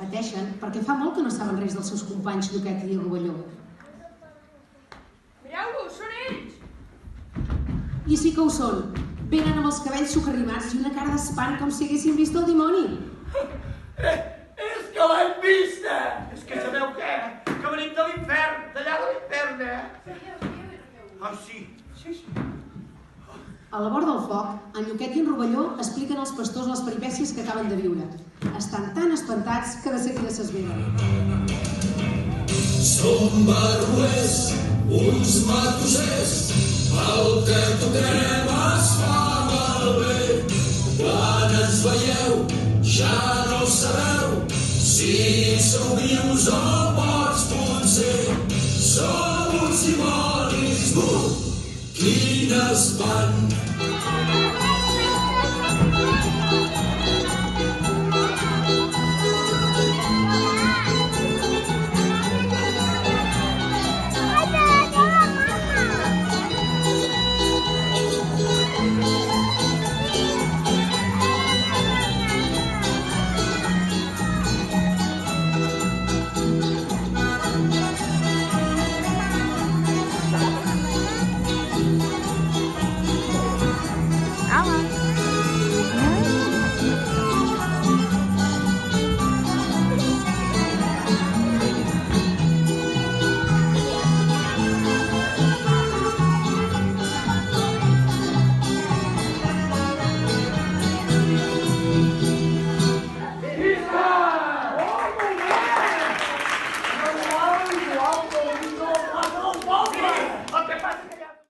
Pateixen perquè fa molt que no saben res dels seus companys Lluquet i Rovelló. Mireu-los, són ells! I sí que ho són. Venen amb els cabells socarrimats i una cara d'espant com si haguessin vist el dimoni. És que l'hem vista! És que sabeu què? Que venim de l'infern, d'allà de l'infern, Ah, sí. A la vora del foc, en Lluquet i en Rovelló expliquen als pastors les peripècies que acaben de viure. Estan tan espantats que de seguida s'esveren. Som barruers, uns matossers, el que toquem es fa malbé. Quan ens veieu ja no sabeu si sou vius o morts potser. Som uns dimonis, quin espant!